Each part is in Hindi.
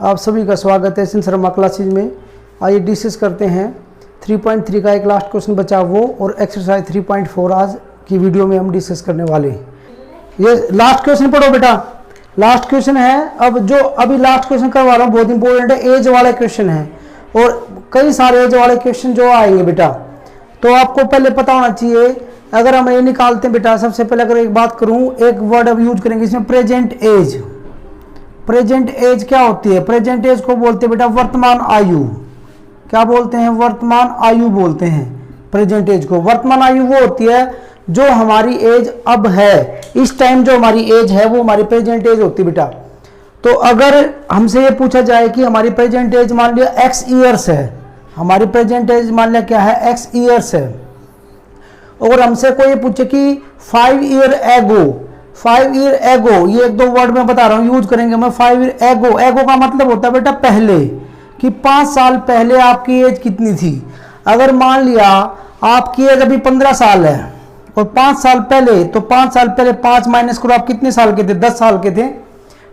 आप सभी का स्वागत है सिंह शर्मा क्लासेज में। आइए डिस्कस करते हैं 3.3 का एक लास्ट क्वेश्चन बचा वो और एक्सरसाइज 3.4 आज की वीडियो में हम डिस्कस करने वाले हैं। ये लास्ट क्वेश्चन पढ़ो बेटा, लास्ट क्वेश्चन है। अब जो अभी लास्ट क्वेश्चन करवा रहा हूँ बहुत इंपॉर्टेंट है, एज वाला क्वेश्चन है और कई सारे एज वाले क्वेश्चन जो आएंगे बेटा, तो आपको पहले पता होना चाहिए। अगर हम ये निकालते हैं बेटा, सबसे पहले अगर एक बात करूं, एक वर्ड अब यूज करेंगे इसमें, प्रेजेंट एज। प्रेजेंट एज क्या होती है? प्रेजेंट एज को बोलते हैं बेटा वर्तमान आयु। क्या बोलते हैं? वर्तमान आयु बोलते हैं प्रेजेंट एज को। वर्तमान आयु वो होती है जो हमारी एज अब है, इस टाइम जो हमारी एज है वो हमारी प्रेजेंट एज होती है बेटा। तो अगर हमसे ये पूछा जाए कि हमारी प्रेजेंट एज मान लिया x ईयर्स है, हमारी प्रेजेंट एज मान लिया क्या है, x ईयर्स है, और हमसे कोई पूछे कि 5 ईयर एगो, 5 ईयर एगो, ये एक दो वर्ड में बता रहा हूँ यूज करेंगे मैं। 5 ईयर एगो, एगो का मतलब होता है बेटा पहले, कि 5 साल पहले आपकी एज कितनी थी। अगर मान लिया आपकी एज अभी 15 साल है और 5 साल पहले, तो 5 साल पहले 5 माइनस करो, आप कितने साल के थे? 10 साल के थे,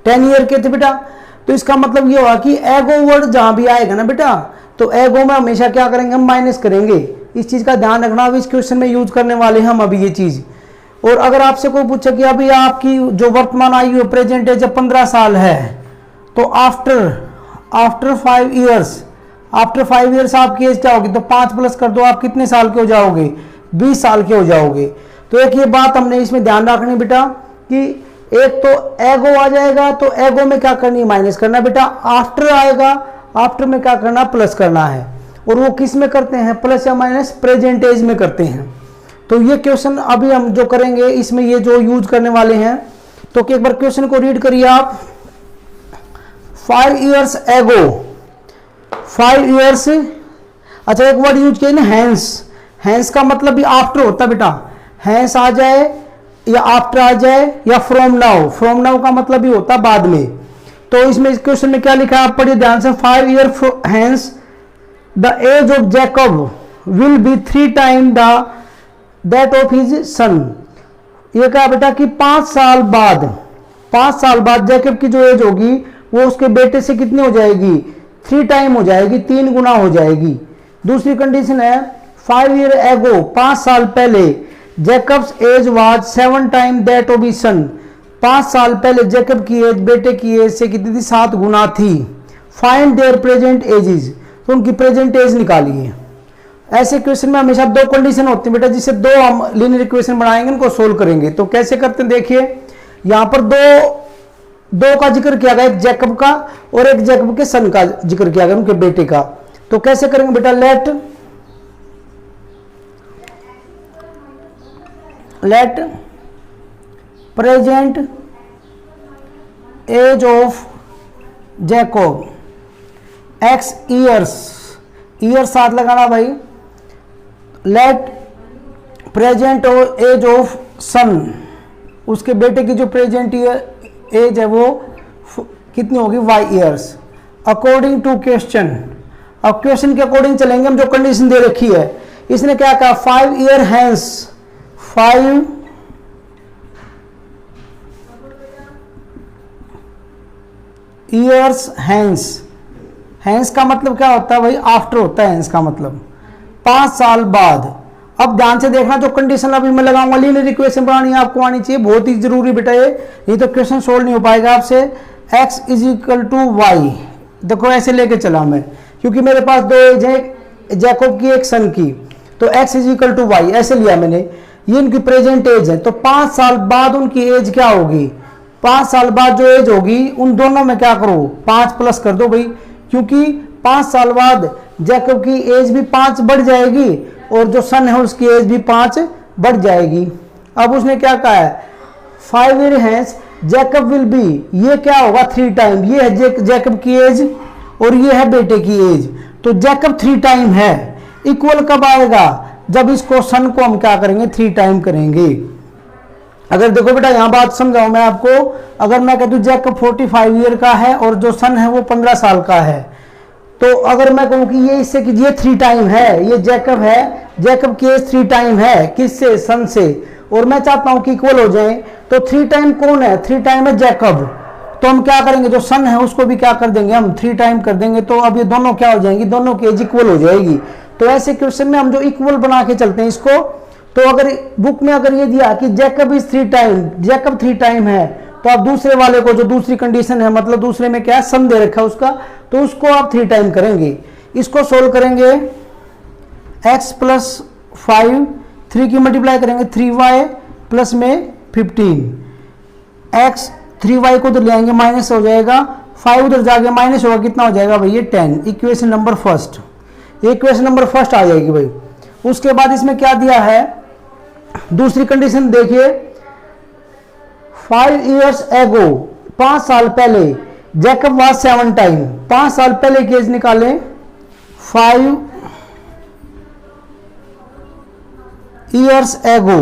10 ईयर के थे बेटा। तो इसका मतलब ये हुआ कि एगो वर्ड जहां भी आएगा ना बेटा, तो एगो में हमेशा क्या करेंगे, हम माइनस करेंगे। इस चीज का ध्यान रखना, अब इस क्वेश्चन में यूज करने वाले हैं हम अभी ये चीज। और अगर आपसे कोई पूछे कि अभी आपकी जो वर्तमान आयु प्रेजेंट एज 15 साल है, तो आफ्टर 5 ईयर्स, आफ्टर 5 ईयर्स आपकी एज क्या होगी? तो 5 प्लस कर दो, आप कितने साल के हो जाओगे? 20 साल के हो जाओगे। तो एक ये बात हमने इसमें ध्यान रखनी बेटा कि एक तो एगो आ जाएगा, तो एगो में क्या करनी है? माइनस करना बेटा। आफ्टर आएगा, आफ्टर में क्या करना? प्लस करना है। और वो किस में करते हैं? प्लस या माइनस? प्रेजेंट एज में करते हैं। तो ये क्वेश्चन अभी हम जो करेंगे इसमें ये जो यूज करने वाले हैं, तो एक बार क्वेश्चन को रीड करिए आप। 5 ईयर्स एगो, 5 ईयर्स, अच्छा एक वर्ड यूज किया ना, हैंस। हैंस का मतलब भी आफ्टर होता है बेटा। हैंस आ जाए या आफ्टर आ जाए या फ्रॉम नाउ, फ्रॉम नाउ का मतलब भी होता है बाद में। तो इसमें इस क्वेश्चन में क्या लिखा है आप पढ़िए ध्यान से। 5 year hence the age of Jacob will be 3 time that of his son. ये कहा बेटा कि 5 साल बाद, 5 साल बाद जैकब की जो एज होगी वो उसके बेटे से कितनी हो जाएगी? 3 टाइम हो जाएगी, 3 गुना हो जाएगी। दूसरी कंडीशन है 5 ईयर एगो, 5 साल पहले, Jacob's age was 7 time that of his son. 5 साल पहले जैकब की एज बेटे की एज से कितनी थी? 7 गुना थी। फाइंड देयर प्रेजेंट एजेस, तो उनकी प्रेजेंट एज निकालिए। ऐसे क्वेश्चन में हमेशा 2 कंडीशन होती है बेटा, जिससे 2 हम लीनियर इक्वेशन बनाएंगे, उनको सोल्व करेंगे। तो कैसे करते हैं देखिए, यहां पर दो का जिक्र किया गया, एक जैकब का और एक जैकब के सन का जिक्र किया गया, उनके बेटे का। तो कैसे करेंगे बेटा? Let present age of Jacob x years, year साथ लगाना भाई। Let present age of son, उसके बेटे की जो प्रेजेंट एज है वो कितनी होगी? y years. According to question, अब क्वेश्चन के अकॉर्डिंग चलेंगे हम, जो कंडीशन दे रखी है। इसने क्या कहा? 5 year hence, 5 years hence. Hence का मतलब क्या होता है भाई? आफ्टर होता है हैंस का मतलब, 5 साल बाद। अब ध्यान से देखना, जो कंडीशन अभी मैं लगाऊंगा, लीनियर इक्वेशन बनानी है आपको आनी चाहिए, बहुत ही जरूरी बेटा ये तो क्वेश्चन सोल्व नहीं हो पाएगा आपसे। x is equal to y, देखो ऐसे लेके चला मैं, क्योंकि मेरे पास 2 एज है, जैकब की एक सन की, तो x is equal to y ऐसे लिया मैंने। ये इनकी प्रेजेंट एज है, तो 5 साल बाद उनकी एज क्या होगी? 5 साल बाद जो एज होगी उन दोनों में क्या करो? 5 प्लस कर दो भाई, क्योंकि 5 साल बाद जैकब की एज भी 5 बढ़ जाएगी और जो सन है उसकी एज भी 5 बढ़ जाएगी। अब उसने क्या कहा है? 5 year hence Jacob will be, ये क्या होगा? 3 टाइम। ये है जैकब की एज और ये है बेटे की एज, तो जैकब 3 टाइम है। इक्वल कब आएगा? जब इसको सन को हम क्या करेंगे? 3 टाइम करेंगे। अगर देखो बेटा यहां बात समझाऊं मैं आपको, अगर मैं कहता हूं जैकब 45 ईयर का है और जो सन है वो 15 साल का है, तो अगर मैं कहूं कि ये इससे कि ये 3 टाइम है, ये जैकब है, जैकब की एज 3 टाइम है, किससे? सन से, और मैं चाहता हूं कि इक्वल हो जाए, तो 3 टाइम कौन है? 3 टाइम है जैकब। तो हम क्या करेंगे, जो सन है उसको भी क्या कर देंगे, हम 3 टाइम कर देंगे, तो अब ये दोनों क्या हो जाएंगी, दोनों की एज इक्वल हो जाएगी। तो ऐसे क्वेश्चन में हम जो इक्वल बना के चलते हैं इसको, तो अगर बुक में अगर ये दिया कि Jacob is 3 time, Jacob 3 time है, तो आप दूसरे वाले को जो दूसरी कंडीशन है, मतलब दूसरे में क्या है, सन दे रखा है उसका, तो उसको आप 3 टाइम करेंगे। इसको सोल्व करेंगे, x प्लस 5, 3 की मल्टीप्लाई करेंगे 3y प्लस में 15, x 3y को उधर ले आएंगे माइनस हो जाएगा, 5 उधर जाके माइनस होगा, कितना हो जाएगा भाई, ये 10। Equation number first, equation number first आ जाएगी भाई। उसके बाद इसमें क्या दिया है, दूसरी कंडीशन देखिए, 5 years ago, 5 साल पहले, जैकब वाज 7 टाइम, 5 साल पहले की एज निकालें, 5 years ago,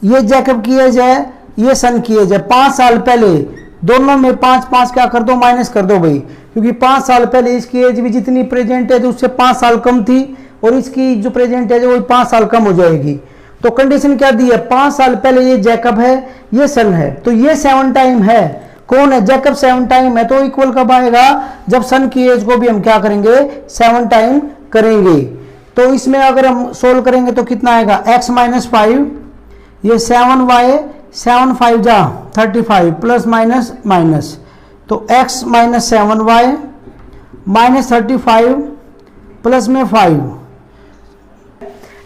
ये जैकब की एज है, ये सन की एज है, 5 साल पहले, दोनों में 5 5 क्या कर दो, माइनस कर दो भाई, क्योंकि 5 साल पहले इसकी एज भी जितनी प्रेजेंट है उससे 5 साल कम थी, और इसकी जो प्रेजेंट है वो 5 साल कम हो जाएगी। तो कंडीशन क्या दी है, 5 साल पहले ये जैकब है, ये सन है, तो ये 7 टाइम है, कौन है, जैकब 7 टाइम है, तो इक्वल कब आएगा, जब सन की एज को भी हम क्या करेंगे, 7 टाइम करेंगे। तो इसमें अगर हम सोल्व करेंगे तो कितना आएगा, x माइनस 5, ये 7y, 7 5 जा 35 प्लस माइनस माइनस, तो x minus 7y minus 35 plus में 5,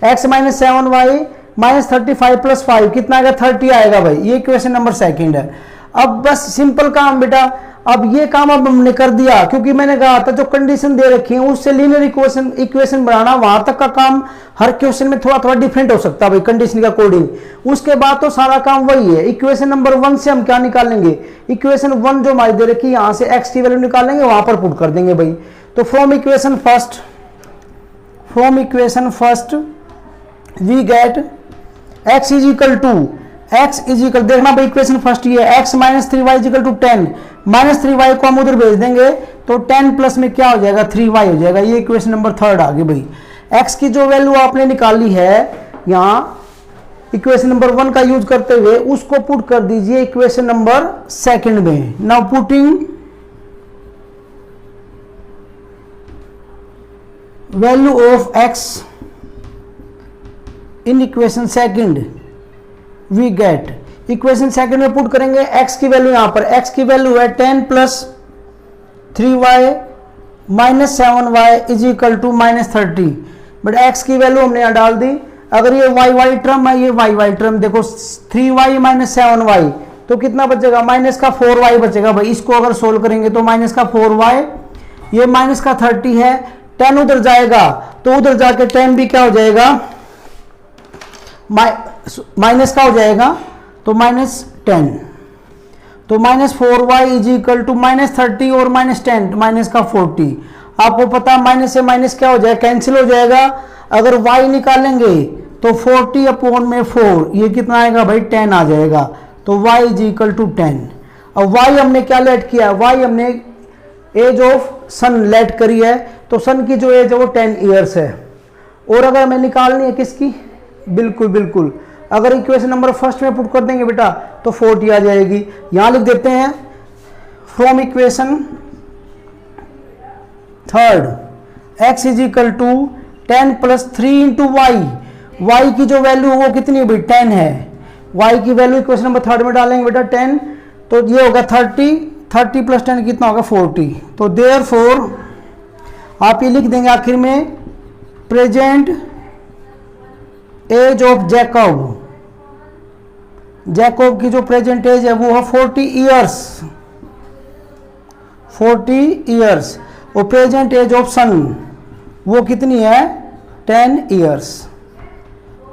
x minus 7y minus 35 plus 5 कितना आएगा, 30 आएगा भाई। ये इक्वेशन नंबर सेकंड है। अब बस सिंपल काम बेटा, अब ये काम अब हमने कर दिया, क्योंकि मैंने कहा था जो कंडीशन दे रखी है उससे लीनियर इक्वेशन बनाना, वहां तक का काम हर क्वेश्चन में थोड़ा थोड़ा डिफरेंट हो सकता है भाई, कंडीशन के अकॉर्डिंग। उसके बाद तो सारा काम वही है। इक्वेशन नंबर 1 से हम क्या निकालेंगे, इक्वेशन 1 जो हमारी दे रखी है, यहां से x की वैल्यू निकालेंगे, वहां पर पुट कर देंगे भाई। तो from equation first we get x is equal to, x is equal, देखना भाई इक्वेशन फर्स्ट ये है, x minus 3y is equal to 10, minus 3y को हम उधर भेज देंगे, तो 10 प्लस में क्या हो जाएगा, 3y हो जाएगा। ये इक्वेशन नंबर थर्ड आ गई भाई। x की जो वैल्यू आपने निकाली है यहाँ इक्वेशन नंबर 1 का यूज करते हुए, उसको पुट कर दीजिए इक्वेशन नंबर सेकंड में। Now putting value of x in equation second we get, equation second में पुट करेंगे x की वैल्यू, यहां पर x की वैल्यू है 10 plus 3y minus 7y is equal to minus 30, but x की वैल्यू हमने यहां डाल दी। अगर ये y टर्म है, ये y टर्म देखो, 3y माइनस 7y, तो कितना बचेगा, माइनस का 4y बचेगा भाई। इसको अगर सोल्व करेंगे तो माइनस का 4y, ये माइनस का 30 है, 10 उधर जाएगा, तो उधर जाके 10 भी क्या हो जाएगा, माइनस का हो जाएगा, तो माइनस 10, तो minus 4y is equal to minus 30 और माइनस 10 माइनस का 40। आपको पता माइनस से माइनस क्या हो जाएगा, कैंसिल हो जाएगा। अगर y निकालेंगे तो 40 अपॉन में 4, ये कितना आएगा भाई, 10 आ जाएगा, तो y इज इक्वल टू 10। अब y हमने क्या लेट किया, y हमने एज ऑफ सन लेट करी है, तो सन की जो एज है वो 10 ईयर्स है। और अगर हमें निकालनी है किसकी, बिल्कुल अगर इक्वेशन नंबर फर्स्ट में पुट कर देंगे बेटा तो 40 आ जाएगी। यहां लिख देते हैं from equation third x is equal to 10 plus 3 into y, y की जो वैल्यू वो कितनी भाई, 10 है। y की वैल्यू इक्वेशन नंबर थर्ड में डालेंगे बेटा 10, तो ये होगा 30 प्लस 10 कितना होगा, 40। तो देयरफॉर आप ये लिख देंगे आखिर में, प्रेजेंट एज ऑफ जैकब की जो प्रेजेंट एज है वो है 40 ईयर्स, और प्रेजेंट एज ऑफ सन वो कितनी है, 10 ईयर्स।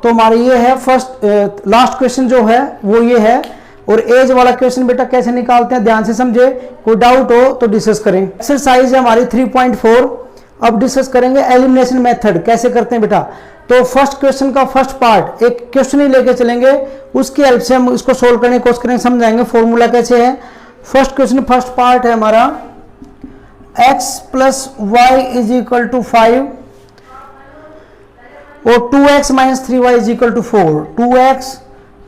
तो हमारे ये है फर्स्ट लास्ट क्वेश्चन जो है वो ये है। और एज वाला क्वेश्चन बेटा कैसे निकालते हैं ध्यान से समझे, कोई डाउट हो तो डिस्कस करें। एक्सरसाइज है हमारी 3.4। अब डिस्कस करेंगे एलिमिनेशन मेथड कैसे करते हैं बेटा। तो फर्स्ट क्वेश्चन का फर्स्ट पार्ट एक क्वेश्चन ही लेके चलेंगे, उसकी हेल्प से हम इसको सोल्व करने की कोशिश करेंगे, समझाएंगे फॉर्मूला कैसे है। फर्स्ट क्वेश्चन फर्स्ट पार्ट है हमारा, x plus y is equal to 5 और 2x minus 3y is equal to 4, 2x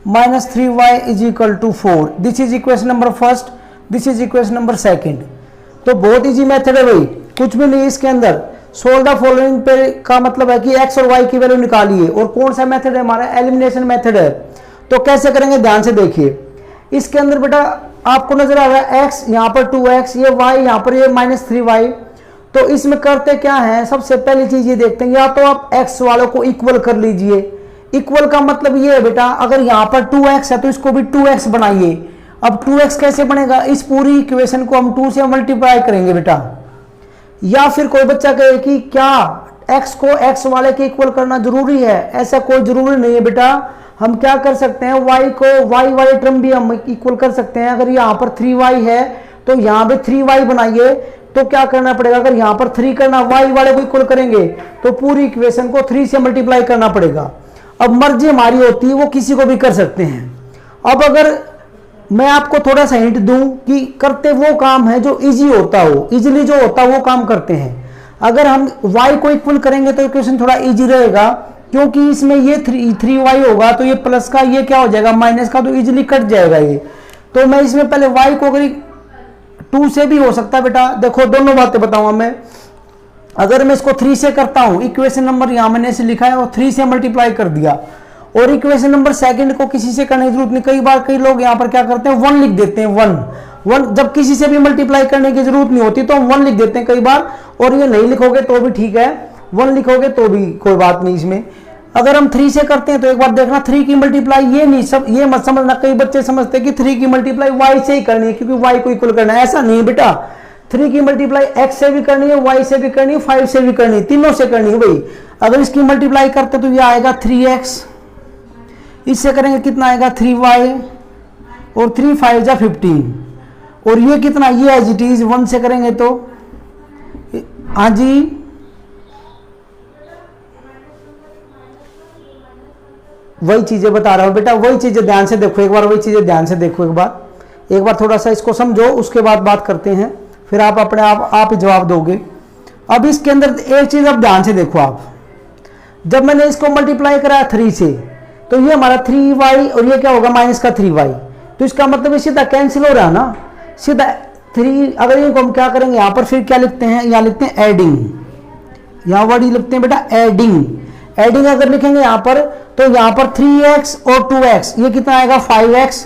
minus 3y is equal to 4। This is equation number first. This is equation number second. तो बहुत इजी मेथड है भाई, कुछ भी नहीं इसके अंदर। सोल्व द फॉलोइंग पे का मतलब है कि x और y की वैल्यू निकालिए। और कौन सा मेथड है हमारा? एलिमिनेशन मेथड है। तो कैसे करेंगे ध्यान से देखिए। इसके अंदर बेटा आपको नजर आ रहा है x, यहाँ पर 2x, ये y, यहाँ पर ये -3y। तो इसमें करते क्या है, सबसे पहली चीज ये देखते हैं, या तो आप x वालों को इक्वल कर लीजिए। इक्वल का मतलब ये है बेटा, अगर यहाँ पर 2x है तो इसको भी 2x बनाइए। अब 2x कैसे बनेगा? इस पूरी इक्वेशन को हम 2 से मल्टीप्लाई करेंगे बेटा। या फिर कोई बच्चा कहे कि क्या x को x वाले के इक्वल करना जरूरी है? ऐसा कोई जरूरी नहीं है बेटा। हम क्या कर सकते हैं, y को y वाले टर्म भी हम इक्वल कर सकते हैं। अगर यहाँ पर 3y है तो यहाँ पे 3y बनाइए। तो क्या करना पड़ेगा, अगर यहाँ पर 3 करना, y वाले को इक्वल करेंगे तो पूरी इक्वेशन को 3 से मल्टीप्लाई करना पड़ेगा। अब मर्जी हमारी होती है, वो किसी को भी कर सकते हैं। अब अगर मैं आपको थोड़ा सा हिंट दूं कि करते वो काम है जो इजी होता हो, इजीली जो होता है वो काम करते हैं। अगर हम y को इक्वल करेंगे तो इक्वेशन थोड़ा इजी रहेगा, क्योंकि इसमें ये 3y होगा तो ये प्लस का ये क्या हो जाएगा, माइनस का, तो इजीली कट जाएगा ये। तो मैं इसमें पहले y को अगर 2 से भी हो सकता है बेटा। देखो दोनों बातें बताऊंगा मैं। अगर मैं इसको 3 से करता हूं, इक्वेशन नंबर यहां मैंने ऐसे लिखा है और 3 से मल्टीप्लाई कर दिया, और इक्वेशन नंबर सेकंड को किसी से करने की जरूरत नहीं। कई बार कई लोग यहां पर क्या करते हैं, 1 लिख देते हैं। 1 जब किसी से भी मल्टीप्लाई करने की जरूरत नहीं होती तो हम 1 लिख देते हैं कई बार। और ये नहीं लिखोगे तो भी ठीक है, 1 लिखोगे तो भी कोई बात नहीं इसमें। अगर हम 3 से करते हैं तो एक बार देखना, 3 की मल्टीप्लाई ये नहीं, सब ये मत समझना, कई बच्चे समझते हैं कि 3 की मल्टीप्लाई y से ही करनी है क्योंकि y को इक्वल करना है। ऐसा नहीं बेटा, 3 की मल्टीप्लाई x से भी करनी है, y से भी करनी है, 5 से भी करनी है, तीनों से करनी है भाई। अगर इसकी मल्टीप्लाई करते तो ये आएगा 3x, इससे करेंगे कितना आएगा 3y, और 3 5 जा 15, और ये कितना, ये एज इट इज 1 से करेंगे तो हाँ जी वही चीजें बता रहा हूं बेटा, वही चीजें ध्यान से देखो एक बार, वही चीजें ध्यान से देखो एक बार थोड़ा सा इसको समझो, उसके बाद बात करते हैं, फिर आप अपने आप ही जवाब दोगे। अब इसके अंदर एक चीज अब ध्यान से देखो आप, जब मैंने इसको मल्टीप्लाई कराया 3 से तो ये हमारा 3y और ये क्या होगा माइनस का 3y, तो इसका मतलब ये सीधा कैंसिल हो रहा है ना, सीधा 3। अगर इनको हम क्या करेंगे, यहाँ पर फिर क्या लिखते हैं, यहाँ लिखते हैं एडिंग, यहाँ वर्ड लिखते हैं बेटा एडिंग। एडिंग अगर लिखेंगे यहाँ पर तो यहाँ पर 3x और 2x, ये कितना आएगा 5x,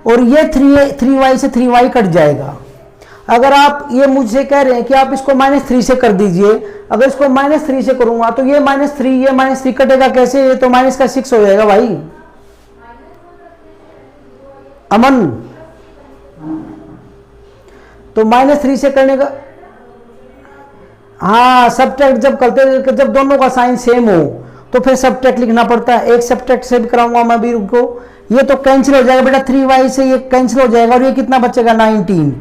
और ये 3y से 3y कट जाएगा। अगर आप ये मुझसे कह रहे हैं कि आप इसको -3 से कर दीजिए, अगर इसको -3 से करूंगा तो ये -3 ये -3 कटेगा कैसे, ये तो माइनस का 6 हो जाएगा भाई। अमन, तो -3 से करने का, हाँ सब्ट्रैक्ट जब करते, जब दोनों का साइन सेम हो तो फिर सब्ट्रैक्ट लिखना पड़ता है। एक सब्ट्रैक्ट से भी कराऊंगा मैं भी को, ये तो कैंसिल हो जाएगा बेटा, 3y से ये कैंसिल हो जाएगा, और ये कितना बचेगा 19।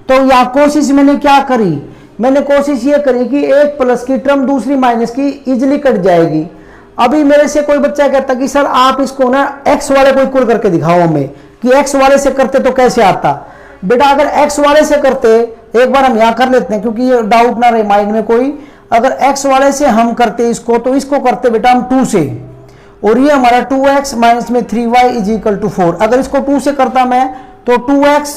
तो यहाँ कोशिश मैंने क्या करी, मैंने कोशिश ये करी कि एक प्लस की टर्म दूसरी माइनस की इजिली कट जाएगी। अभी मेरे से कोई बच्चा कहता कि सर आप इसको ना x वाले को इक्वल करके दिखाओ हमें, कि x वाले से करते तो कैसे आता। बेटा अगर x वाले से करते, एक बार हम यहाँ कर लेते हैं क्योंकि ये डाउट ना रहे माइंड में कोई, अगर x वाले से हम करते इसको तो इसको करते बेटा हम 2 से, और ये हमारा 2x माइनस में 3y इज इक्वल टू 4। अगर इसको 2 से करता मैं तो 2x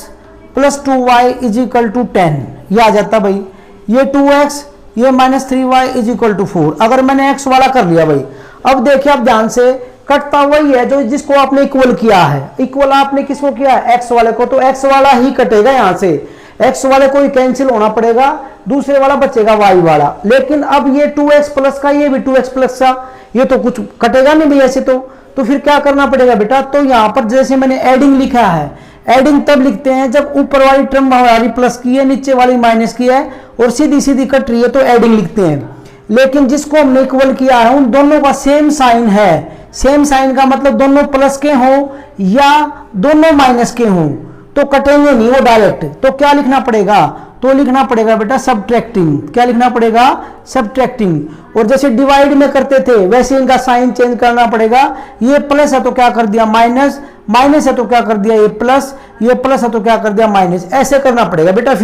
plus 2y is equal to 10, ये आ जाता भाई। ये 2x ये -3y इज इक्वल टू 4। अगर मैंने x वाला कर लिया भाई, अब देखिए आप ध्यान से, कटता वही है जो जिसको आपने इक्वल किया है। इक्वल आपने किसको किया है, x वाले को, तो x वाला ही कटेगा यहाँ से, x वाले को ही कैंसिल होना पड़ेगा, दूसरे वाला बचेगा y वाला। लेकिन अब ये 2x प्लस का, ये भी 2x प्लस का, ये तो कुछ कटेगा नहीं भाई ऐसे तो फिर क्या करना पड़ेगा बेटा, तो यहाँ पर जैसे मैंने एडिंग लिखा है, एडिंग तब लिखते हैं जब ऊपर वाली टर्म हमारी प्लस की है, नीचे वाली माइनस की है और सीधी सीधी कट रही है तो एडिंग लिखते हैं। लेकिन जिसको हमने इक्वल किया है उन दोनों का सेम साइन है। सेम साइन का मतलब दोनों प्लस के हों या दोनों माइनस के हों तो कटेंगे नहीं वो डायरेक्ट। तो क्या लिखना पड़ेगा, तो लिखना पड़ेगा बेटा सब्ट्रैक्टिंग। क्या लिखना पड़ेगा, सब्ट्रैक्टिंग। और जैसे डिवाइड में करते थे वैसे इनका साइन चेंज करना पड़ेगा। ये प्लस है तो क्या कर दिया माइनस, माइनस है तो क्या कर दिया ये प्लस, ये प्लस है तो क्या कर दिया माइनस, ऐसे करना पड़ेगा बेटा।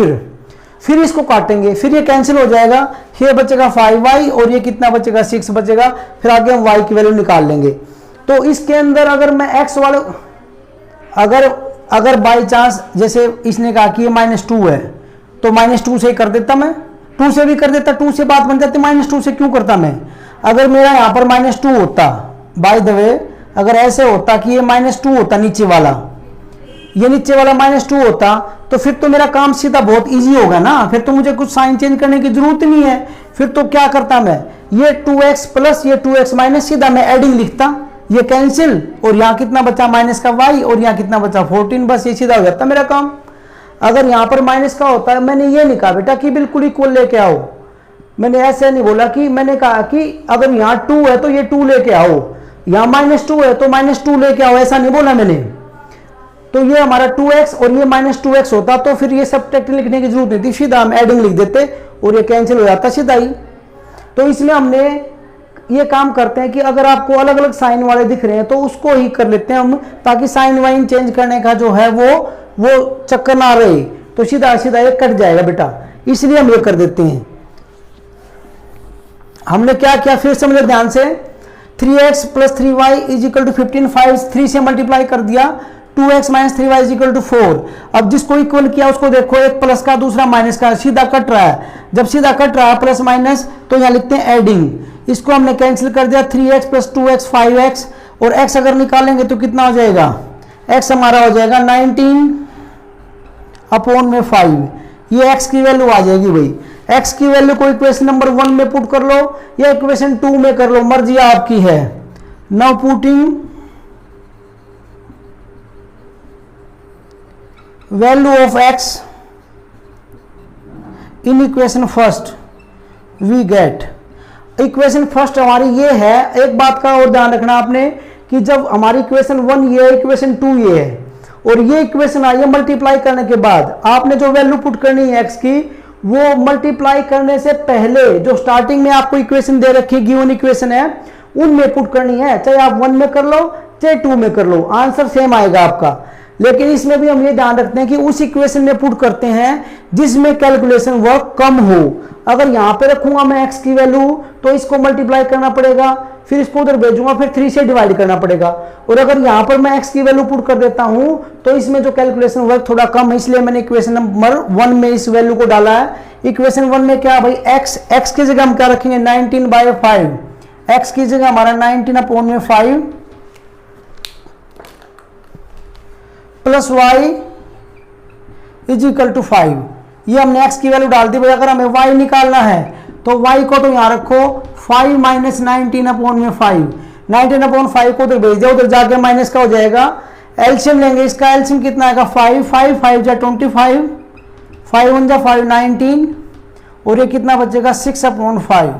फिर इसको काटेंगे, फिर ये कैंसिल हो जाएगा, ये बचेगा 5y और ये कितना बचेगा 6 बचेगा। फिर आगे हम y की वैल्यू निकाल लेंगे। तो इसके अंदर अगर मैं x वाले, अगर बाई चांस जैसे इसने कहा कि ये -2 है तो -2 से ही कर देता मैं, 2 से भी कर देता, 2 से बात बन जाती, -2 से क्यों करता मैं। अगर मेरा यहाँ पर -2 होता, बाय द वे अगर ऐसे होता कि ये -2 होता नीचे वाला, ये नीचे वाला -2 होता तो फिर तो मेरा काम सीधा बहुत इजी होगा ना, फिर तो मुझे कुछ साइन चेंज करने की जरूरत नहीं है। फिर तो क्या करता मैं, ये 2x प्लस ये 2x माइनस, सीधा मैं एडिंग लिखता, ये कैंसिल, और यहाँ कितना बचा माइनस का y, और यहाँ कितना बचा 14, बस ये सीधा हो जाता मेरा काम। अगर यहाँ पर माइनस का होता है, मैंने ये नहीं कहा बेटा कि बिल्कुल इक्वल लेके आओ, मैंने ऐसे नहीं बोला कि, मैंने कहा कि अगर यहाँ 2 है तो ये 2 लेके आओ, यहाँ -2 है तो -2 लेके आओ, ऐसा नहीं बोला मैंने। तो ये हमारा 2x और ये -2x होता तो फिर ये सब्ट्रैक्टिंग लिखने की जरूरत नहीं थी, सीधा हम एडिंग लिख देते और ये कैंसिल हो जाता सीधा ही। तो इसमें हमने ये काम करते हैं कि अगर आपको अलग अलग साइन वाले दिख रहे हैं तो उसको ही कर लेते हैं हम, ताकि साइन वाइन चेंज करने का जो है वो चक्कर ना रहे, तो सीधा सीधा ये कट जाएगा बेटा, इसलिए हम ये कर देते हैं। हमने क्या किया फिर समझे ध्यान से, 3x plus 3y is equal to 15, 5 3 से मल्टीप्लाई कर दिया, 2x minus 3y is equal to 4। अब जिसको इक्वल किया उसको देखो, एक प्लस का दूसरा माइनस का, सीधा कट रहा है। जब सीधा कट रहा है प्लस माइनस तो यहाँ लिखते हैं एडिंग, इसको हमने कैंसिल कर दिया, 3x प्लस 2x 5x, और x अगर निकालेंगे तो कितना हो जाएगा, x हमारा हो जाएगा 19 अपॉन में 5, ये x की वैल्यू आ जाएगी भाई। x की वैल्यू को इक्वेशन नंबर 1 में पुट कर लो या इक्वेशन 2 में कर लो, मर्जी आपकी है। Now putting value of x in equation first we get, equation first हमारी ये है। एक बात का और ध्यान रखना आपने कि जब हमारी इक्वेशन 1 ये है, इक्वेशन 2 ये है, और ये इक्वेशन आई है, मल्टीप्लाई करने के बाद आपने जो वैल्यू पुट करनी है x की, वो मल्टीप्लाई करने से पहले जो स्टार्टिंग में आपको इक्वेशन दे रखी है, गिवन इक्वेशन है, उनमें पुट करनी है, चाहे आप 1 में कर लो चाहे 2 में कर लो, आंसर सेम आएगा आपका। लेकिन इसमें भी हम ये ध्यान रखते हैं कि उस इक्वेशन में पुट करते हैं जिसमें कैलकुलेशन वर्क कम हो। अगर यहाँ पे रखूंगा मैं x की वैल्यू तो इसको मल्टीप्लाई करना पड़ेगा, फिर इसको उधर भेजूंगा, फिर 3 से डिवाइड करना पड़ेगा। और अगर यहाँ पर मैं x की वैल्यू पुट कर देता हूं तो इसमें जो कैलकुलेशन वर्क थोड़ा कम है, इसलिए मैंने इक्वेशन नंबर 1 में इस वैल्यू को डाला है। इक्वेशन 1 में क्या भाई, x की जगह हम क्या रखेंगे 19/5, x की जगह हमारा 19 अपॉन में 5 plus y is equal to 5, ये हमने x की वैल्यू डाल दी भाई। अगर हमें y निकालना है तो y को तो यहाँ रखो 5 माइनस 19 अपॉन में 5, 19 अपॉन 5 को तो भेज दिया, उधर जाके माइनस का हो जाएगा। एलसीएम लेंगे, इसका एलसीएम कितना आएगा 5, 5 5 जा 25, 5 1 जा 5 19, और ये कितना बचेगा 6 अपॉन 5।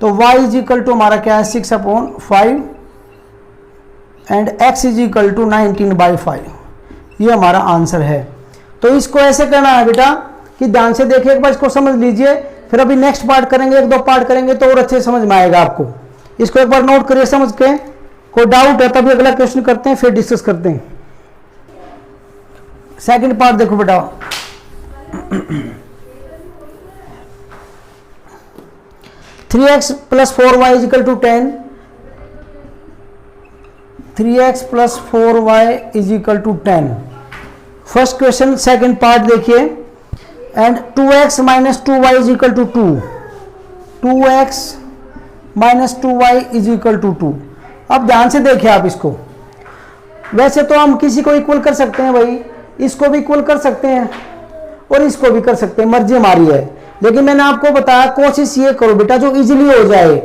तो y इज इक्वल टू हमारा क्या है 6 upon 5 and x is equal to 19/5, ये हमारा आंसर है। तो इसको ऐसे करना है बेटा कि ध्यान से देखिए, एक बार इसको समझ लीजिए, फिर अभी नेक्स्ट पार्ट करेंगे, 1-2 पार्ट करेंगे तो और अच्छे समझ में आएगा आपको। इसको एक बार नोट करिए समझ के, कोई डाउट है तभी अगला क्वेश्चन करते हैं, फिर डिस्कस करते हैं। सेकंड पार्ट देखो बेटा, 3x plus 4y is equal to 10, 3x plus 4y is equal to 10। First question second part देखिए, and 2x minus 2y is equal to 2, 2x minus 2y is equal to 2। अब ध्यान से देखिए आप इसको, वैसे तो हम किसी को इक्वल कर सकते हैं भाई, इसको भी इक्वल कर सकते हैं और इसको भी कर सकते हैं, मर्जी हमारी है। लेकिन मैंने आपको बताया कोशिश ये करो बेटा जो इजीली हो जाए।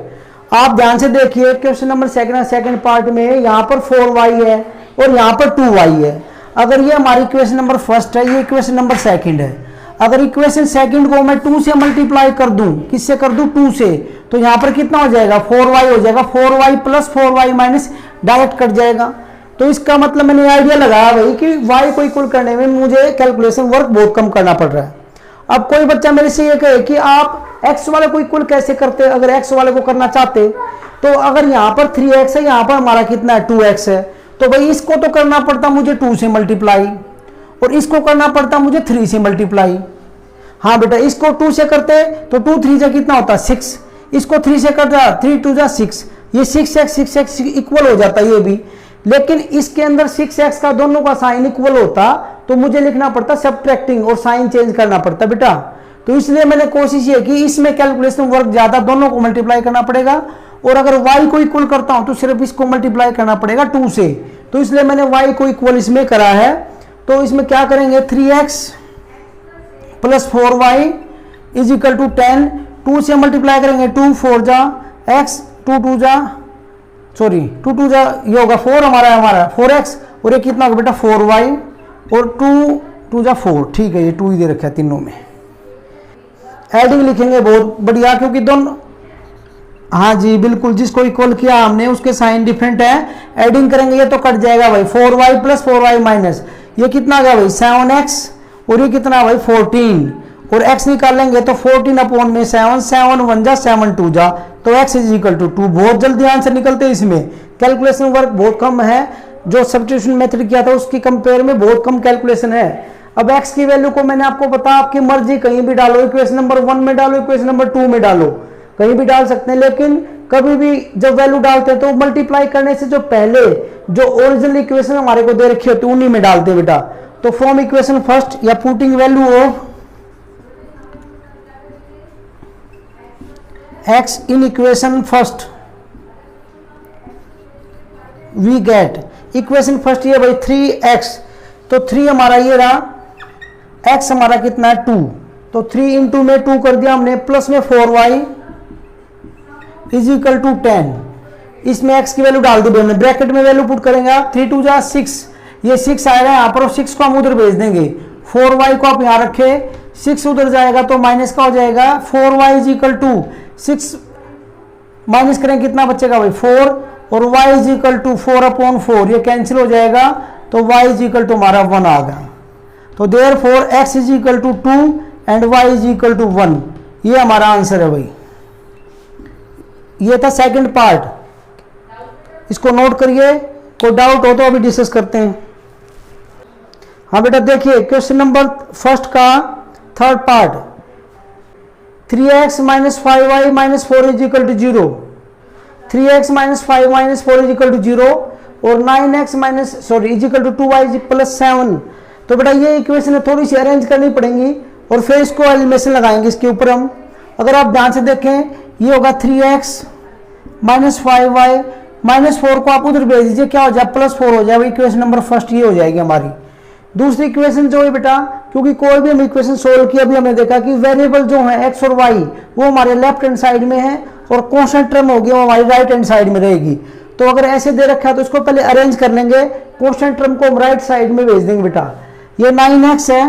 आप ध्यान से देखिए क्वेश्चन नंबर सेकंड पार्ट में यहाँ पर 4y है और यहाँ पर 2y है। अगर ये हमारी इक्वेशन नंबर फर्स्ट है, ये इक्वेशन नंबर सेकंड है। अगर इक्वेशन सेकंड को मैं 2 से मल्टीप्लाई कर दूं, किससे कर दूं 2 से, तो यहाँ पर कितना हो जाएगा 4y हो जाएगा, 4y plus 4y minus direct cut जाएगा। तो इसका मतलब मैंने आइडिया लगाया भाई कि y को इक्वल करने में मुझे कैलकुलेशन वर्क बहुत कम करना पड़ रहा है। अब कोई बच्चा मेरे से ये कहे कि आप x वाले को इक्वल कैसे करते, अगर x वाले को करना चाहते तो अगर यहाँ पर 3x है, यहाँ पर हमारा कितना है 2x है, तो भाई इसको तो करना पड़ता मुझे 2 से मल्टीप्लाई और इसको करना पड़ता मुझे 3 से मल्टीप्लाई। हाँ बेटा, इसको 2 से करते तो 2 3 से कितना होता 6, इसको 3 से करता 3 2 6, ये 6x इक्वल हो जाता ये भी। लेकिन इसके अंदर 6x का दोनों का साइन इक्वल होता तो मुझे लिखना पड़ता सब्ट्रैक्टिंग और साइन चेंज करना पड़ता बेटा। तो इसलिए मैंने कोशिश ये की इसमें कैलकुलेशन वर्क ज्यादा, दोनों को मल्टीप्लाई करना पड़ेगा, और अगर y को इक्वल करता हूं तो सिर्फ इसको मल्टीप्लाई करना पड़ेगा 2 से। तो इसलिए मैंने y को इक्वल इसमें करा है। तो इसमें क्या करेंगे 3x plus 4y is equal to 10, 2 से मल्टीप्लाई करेंगे 2 4 जा x, 2 2 जा सॉरी 2 2 जा ये होगा 4 हमारा 4x, और ये कितना होगा बेटा 4y, और 2 2 जा 4, ठीक है ये 2 ही दे रखा है तीनों में। एडिंग लिखेंगे बहुत बढ़िया, क्योंकि दोनों, हाँ जी बिल्कुल, जिसको इक्वल किया हमने उसके साइन डिफरेंट है, एडिंग करेंगे ये तो कट जाएगा भाई 4y प्लस 4y माइनस, ये कितना आ गया भाई 7x, और ये कितना भाई 14, और x निकाल लेंगे तो 14 अपॉन में 7, 7 1 जा 7 2 जा, तो x इज इक्वल टू 2। बहुत जल्दी आंसर निकलते हैं, इसमें कैलकुलेशन वर्क बहुत कम है, जो सब्स्टिट्यूशन मेथड किया था उसकी कंपेयर में बहुत कम कैलकुलेशन है। अब x की वैल्यू को मैंने आपको बताया, आपकी मर्जी कहीं भी डालो, इक्वेशन नंबर 1 में डालो, इक्वेशन नंबर 2 में डालो, कहीं भी डाल सकते हैं, लेकिन कभी भी जब वैल्यू डालते हैं तो मल्टीप्लाई करने से जो पहले जो ओरिजिनल इक्वेशन हमारे को दे रखी होती है उन्हीं में डालते हैं बेटा। तो फ्रॉम इक्वेशन फर्स्ट या putting value of x in equation first we get, equation first ये भाई 3x, तो 3 हमारा ये रहा, x हमारा कितना है 2, तो 3 इंटू में 2 कर दिया हमने, प्लस में 4y इज इक्वल टू 10, इसमें x की वैल्यू डाल दी हमने, ब्रैकेट में वैल्यू पुट करेंगे आप 3 2 जा 6, ये 6 आएगा यहाँ पर, और 6 को हम उधर भेज देंगे, 4y को आप यहाँ रखे, 6 उधर जाएगा तो माइनस का हो जाएगा, 4y is equal to 6 minus करेंगे कितना बचेगा भाई 4, और y is equal to 4 upon 4, ये कैंसिल हो जाएगा, तो y इज इक्वल टू हमारा 1 आ गया। तो therefore x is equal to 2 and y is equal to 1, ये हमारा आंसर है भाई। ये था सेकंड पार्ट, इसको नोट करिए, कोई डाउट हो तो अभी डिस्कस करते हैं। हाँ बेटा देखिए क्वेश्चन नंबर फर्स्ट का third part, 3x minus 5y minus 4 is equal to 0, 3x minus 5 minus 4 is equal to 0, और 9x minus sorry is equal to 2y plus 7। तो बेटा ये इक्वेशन थोड़ी सी अरेंज करनी पड़ेंगी, और फिर इसको एलिमिनेशन लगाएंगे इसके ऊपर हम। अगर आप ध्यान से देखें ये होगा 3x माइनस 5y माइनस 4 को आप उधर भेज दीजिए, क्या हो जाए प्लस 4 हो जाए, इक्वेशन नंबर फर्स्ट ये हो जाएगी हमारी। दूसरी इक्वेशन जो है बेटा, क्योंकि कोई भी हम इक्वेशन सोल्व किया, अभी हमने देखा कि वेरिएबल जो है x और y वो हमारे लेफ्ट हैंड साइड में है, और कांस्टेंट टर्म होगी वो हमारी राइट हैंड साइड में रहेगी। तो अगर ऐसे दे रखा है तो इसको पहले अरेंज कर लेंगे, कांस्टेंट टर्म को हम राइट साइड में भेज देंगे बेटा। ये 9x है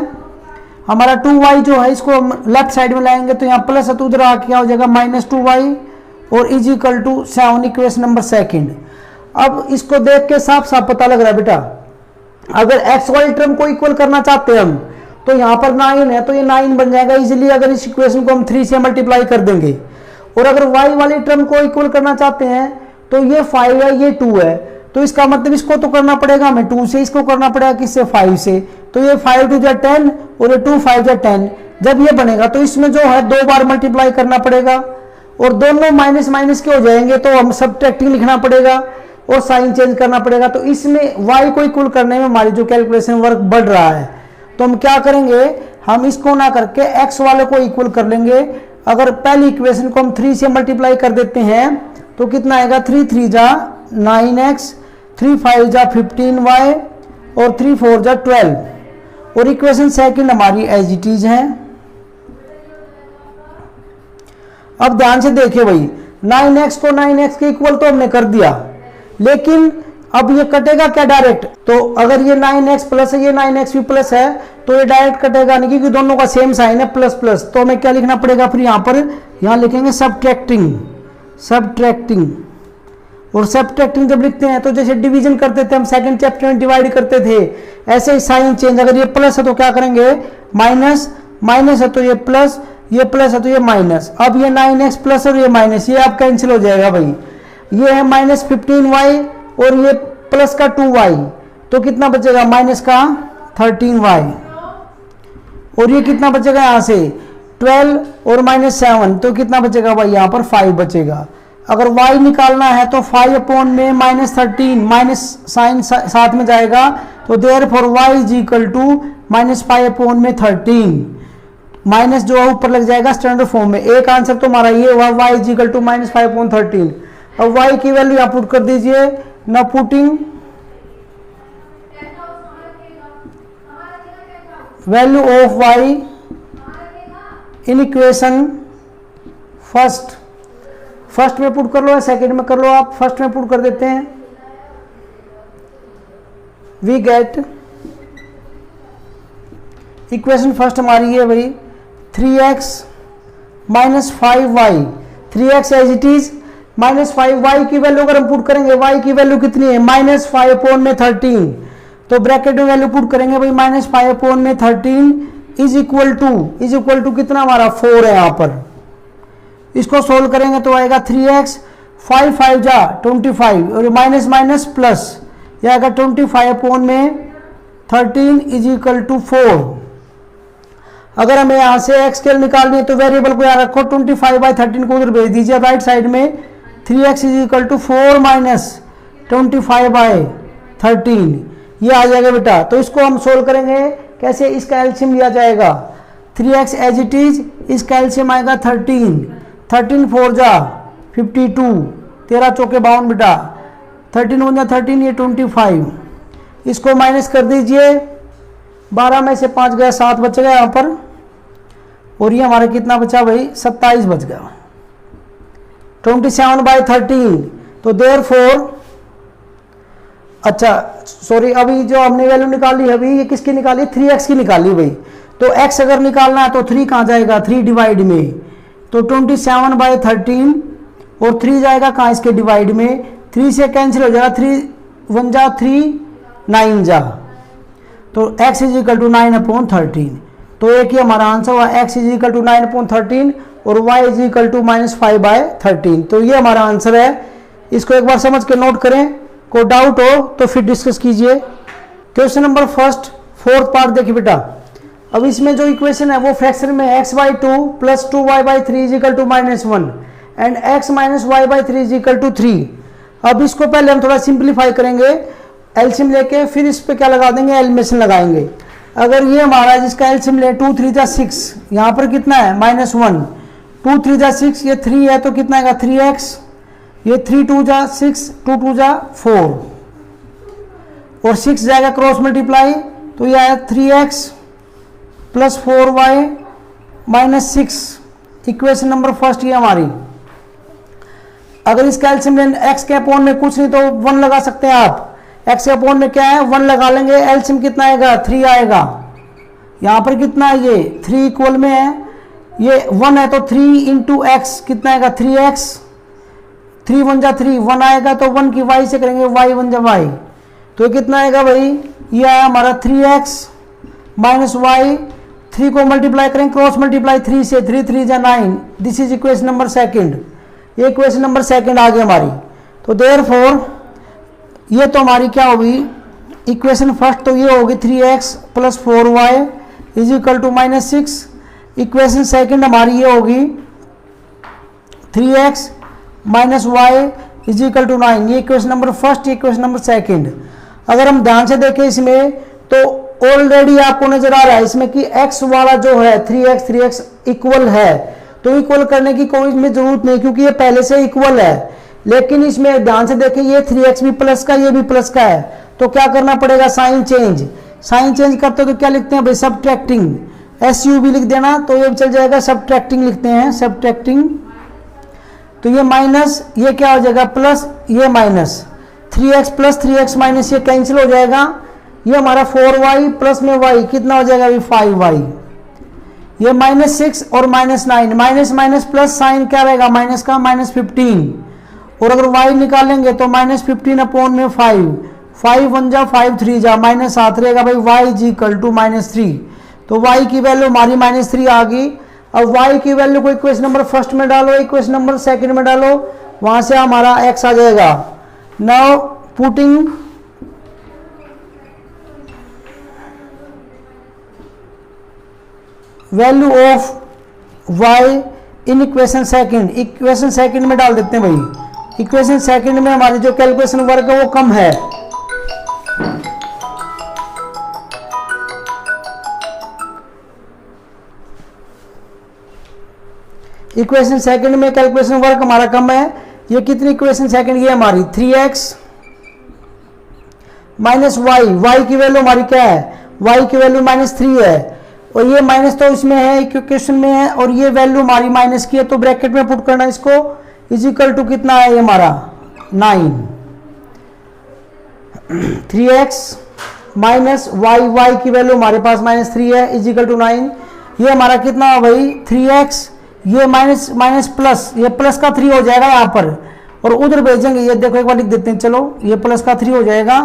हमारा, 2y जो है इसको हम लेफ्ट साइड में लाएंगे, तो यहाँ प्लस है तो उधर आके क्या हो जाएगा माइनस 2y, और is equal to 7, equation number second. अब इसको देख के साफ साफ पता लग रहा है बेटा, अगर x वाली टर्म को इक्वल करना चाहते हैं हम, तो यहाँ पर 9 है तो ये 9 बन जाएगा इजीली, अगर इस इक्वेशन को हम 3 से मल्टीप्लाई कर देंगे। और अगर y वाली टर्म को इक्वल करना चाहते हैं तो ये 5 है ये 2 है, तो इसका मतलब इसको तो करना पड़ेगा हमें 2 से, इसको करना पड़ेगा किससे 5 से, तो ये 5 2 जा 10 और ये 2 5 जा 10। जब ये बनेगा तो इसमें जो है 2 बार मल्टीप्लाई करना पड़ेगा, और दोनों माइनस माइनस के हो जाएंगे, तो हम सब्ट्रैक्टिंग लिखना पड़ेगा और साइन चेंज करना पड़ेगा। तो इसमें y को इक्वल करने में हमारी जो कैलकुलेशन वर्क बढ़ रहा है, तो हम क्या करेंगे, हम इसको ना करके x वाले को इक्वल कर लेंगे। अगर पहली इक्वेशन को हम 3 से मल्टीप्लाई कर देते हैं तो कितना आएगा, 3 3 जा 9x, 3 5 जा 15y, और 3 4 जा 12, और इक्वेशन सेकंड हमारी एज इट इज है। अब ध्यान से देखिए भाई, 9x को 9x के इक्वल तो हमने कर दिया, लेकिन अब ये कटेगा क्या डायरेक्ट, तो अगर ये 9x प्लस है ये 9x भी प्लस है तो ये डायरेक्ट कटेगा नहीं, क्योंकि दोनों का सेम साइन है प्लस प्लस। तो हमें क्या लिखना पड़ेगा फिर यहाँ पर, यहाँ लिखेंगे सब्ट्रैक्टिंग, सब्ट्रैक्टिंग। और सब्ट्रैक्टिंग जब लिखते हैं तो जैसे डिवीजन करते थे हम सेकंड चैप्टर में डिवाइड करते थे, ऐसे ही साइन चेंज, अगर ये प्लस है तो क्या करेंगे माइनस, माइनस है तो ये प्लस, ये प्लस है तो ये माइनस। अब ये 9x प्लस और ये माइनस, ये आप कैंसिल हो जाएगा भाई। ये है माइनस 15y और ये प्लस का 2y, तो कितना बचेगा माइनस का 13y, और ये कितना बचेगा यहाँ से 12 और माइनस 7, तो कितना बचेगा भाई यहाँ पर 5 बचेगा। अगर y निकालना है तो 5 अपॉन में -13, माइनस साइन साथ में जाएगा, तो therefore y is equal to -5 upon में 13, माइनस जो है ऊपर लग जाएगा स्टैंडर्ड फॉर्म में। एक आंसर तो हमारा ये हुआ y is equal to -5 upon 13। अब y की वैल्यू यहाँ पुट कर दीजिए। Now putting value of y in equation first में पुट कर लो या सेकंड में कर लो, आप फर्स्ट में पुट कर देते हैं। वी गेट इक्वेशन फर्स्ट हमारी है भाई 3x minus 5y, 3x as it is minus 5y की वैल्यू अगर हम पुट करेंगे, y की वैल्यू कितनी है -5 अपॉन में 13, तो ब्रैकेट में वैल्यू पुट करेंगे भाई -5 अपॉन में 13 इज इक्वल टू कितना हमारा 4 है यहाँ पर। इसको सोल्व करेंगे तो आएगा 3x 5 5 जा 25 और माइनस माइनस प्लस, यह आएगा 25 अपॉन में 13 इज इक्वल टू 4। अगर हमें यहाँ से x के निकालनी है तो वेरिएबल को यहाँ रखो, 25/13 को उधर भेज दीजिए राइट साइड में। 3x is equal to 4 minus 25/13 ये आ जाएगा बेटा। तो इसको हम सोल्व करेंगे कैसे, इसका एलसीएम लिया जाएगा 3x एज इट इज, इसका एलसीएम आएगा 13 4 जा 52, 13 चौके 52 बेटा, 13 1 जा 13, ये 25। इसको माइनस कर दीजिए, 12 में से 5 गया 7 बच गया यहाँ पर, और ये हमारा कितना बचा भाई 27 बच गया, 27/13। तो देयरफॉर अच्छा सॉरी, अभी जो हमने वैल्यू निकाली अभी ये किसकी निकाली, 3x की निकाली भाई। तो x अगर निकालना है तो 3 कहाँ जाएगा, 3 डिवाइड में, तो 27/13 और 3 जाएगा कहाँ इसके डिवाइड में, 3 से कैंसिल हो जाएगा, 3 1 जा 3 9 जा, तो x is equal to 9 upon 13। तो एक ही हमारा आंसर हुआ x is equal to 9 upon 13 और y इज इक्वल टू -5/13। तो ये हमारा आंसर है। इसको एक बार समझ के नोट करें, कोई डाउट हो तो फिर डिस्कस कीजिए। क्वेश्चन नंबर फोर्थ पार्ट देखिए बेटा। अब इसमें जो इक्वेशन है वो फ्रैक्शन में x/2 plus 2y/3 is equal to -1 and x minus y/3 is equal to 3। अब इसको पहले हम थोड़ा सिंप्लीफाई करेंगे, एलसीएम लेके फिर इस पे क्या लगा देंगे, एलिमिनेशन लगाएंगे। अगर ये हमारा जिसका एलसीएम ले 2 3 जा 6, यहाँ पर कितना है -1, 2 3 जा 6, ये 3 है तो कितना आएगा 3x, ये 3 2 जा 6, 2 2 जा 4 और 6 जाएगा क्रॉस मल्टीप्लाई, तो ये आया 3x plus 4y minus 6। Equation number first ये हमारी। अगर इसका एलसीएम लें x के अपोन में कुछ नहीं तो 1 लगा सकते हैं आप, x के अपोन में क्या है 1 लगा लेंगे, एलसीएम कितना आएगा 3 आएगा। यहाँ पर कितना है ये 3 इक्वल में है, ये 1 है तो 3 इंटू एक्स कितना आएगा 3x, 3 1 जा 3 1 आएगा तो 1 की y से करेंगे y 1 जा y, तो ये कितना आएगा भाई, ये आया हमारा 3x माइनस y, 3 को मल्टीप्लाई करें क्रॉस मल्टीप्लाई 3 से, 3 3 जा 9। This is equation number second, ये इक्वेशन नंबर सेकंड आ गई हमारी। तो देयरफॉर ये तो हमारी क्या होगी इक्वेशन फर्स्ट, तो ये होगी 3x plus 4y is equal to -6। Equation second हमारी ये होगी 3x minus y is equal to 9। ये इक्वेशन नंबर फर्स्ट, ये इक्वेशन नंबर सेकंड। अगर हम ध्यान से देखें इसमें तो ऑलरेडी आपको नजर आ रहा है इसमें कि x वाला जो है 3x इक्वल है, तो इक्वल करने की कोई इसमें जरूरत नहीं क्योंकि ये पहले से इक्वल है। लेकिन इसमें ध्यान से देखें ये 3x भी प्लस का, ये भी प्लस का है, तो क्या करना पड़ेगा साइन चेंज करते तो क्या लिखते हैं भाई सबट्रैक्टिंग, SU भी लिख देना तो ये चल जाएगा, सबट्रैक्टिंग लिखते हैं सबट्रैक्टिंग। तो ये माइनस, ये क्या हो जाएगा प्लस, ये minus 3x plus 3x minus ये कैंसिल हो जाएगा, ये हमारा 4y प्लस में y कितना हो जाएगा अभी 5y, ये -6 और -9, माइनस माइनस प्लस साइन क्या रहेगा माइनस का -15, और अगर y निकालेंगे तो -15 अपॉन में 5 1 जा 5 3 जा -7 रहेगा भाई, y इज इक्वल टू -3। तो y की वैल्यू हमारी -3 आ गई। अब y की वैल्यू को इक्वेशन नंबर फर्स्ट में डालो, इक्वेशन नंबर सेकंड में डालो, वहां से हमारा x आ जाएगा। Now putting value of y in equation second में डाल देते हैं भाई। इक्वेशन सेकंड में हमारी जो कैलकुलेशन वर्क है वो कम है। इक्वेशन सेकंड में कैलकुलेशन वर्क हमारा कम है। ये कितनी इक्वेशन सेकंड ये हमारी 3x माइनस वाई की वैल्यू हमारी क्या है, y की वैल्यू -3 है और ये माइनस तो इसमें है, इक्वेशन में है, और ये वैल्यू हमारी माइनस की है तो ब्रैकेट में पुट करना इसको, इज इक्वल टू कितना है ये हमारा 9। 3x माइनस वाई की वैल्यू हमारे पास -3 है, इज इक्वल टू 9। ये हमारा कितना है भाई 3x, ये माइनस प्लस, ये प्लस का 3 हो जाएगा यहाँ पर और उधर भेजेंगे, ये देखो एक बार लिख देते हैं, चलो ये प्लस का 3 हो जाएगा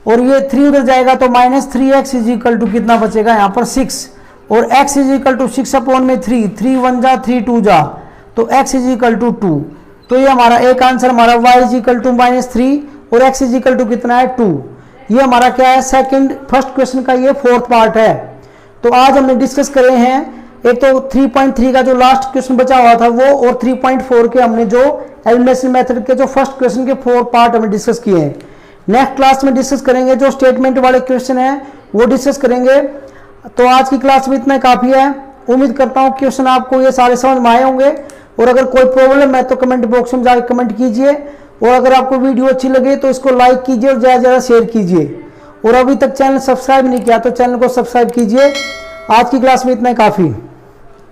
और ये 3 उधर जाएगा तो -3x इज इक्वल टू कितना बचेगा यहाँ पर 6 और x is equal to 6 upon में 3, 3 1 जा 3 2 जा तो x इज इक्वल टू 2। तो ये हमारा एक आंसर हमारा y इज इक्वल टू -3 और x इज इक्वल टू कितना है 2। ये हमारा क्या है सेकंड, फर्स्ट क्वेश्चन का ये फोर्थ पार्ट है। तो आज हमने डिस्कस करे हैं एक तो 3.3 का जो लास्ट क्वेश्चन बचा हुआ था वो, और 3.4 के हमने जो एलिमिनेशन मेथड के जो फर्स्ट क्वेश्चन के 4 पार्ट हमने डिस्कस किए हैं। नेक्स्ट क्लास में डिस्कस करेंगे जो स्टेटमेंट वाले क्वेश्चन है वो डिस्कस करेंगे। तो आज की क्लास में इतना काफी है। उम्मीद करता हूँ क्वेश्चन आपको ये सारे समझ में आए होंगे और अगर कोई प्रॉब्लम है तो कमेंट बॉक्स में जाकर कमेंट कीजिए और अगर आपको वीडियो अच्छी लगे तो इसको लाइक कीजिए और ज़्यादा से ज़्यादा शेयर कीजिए और अभी तक चैनल सब्सक्राइब नहीं किया तो चैनल को सब्सक्राइब कीजिए। आज की क्लास में इतना काफ़ी।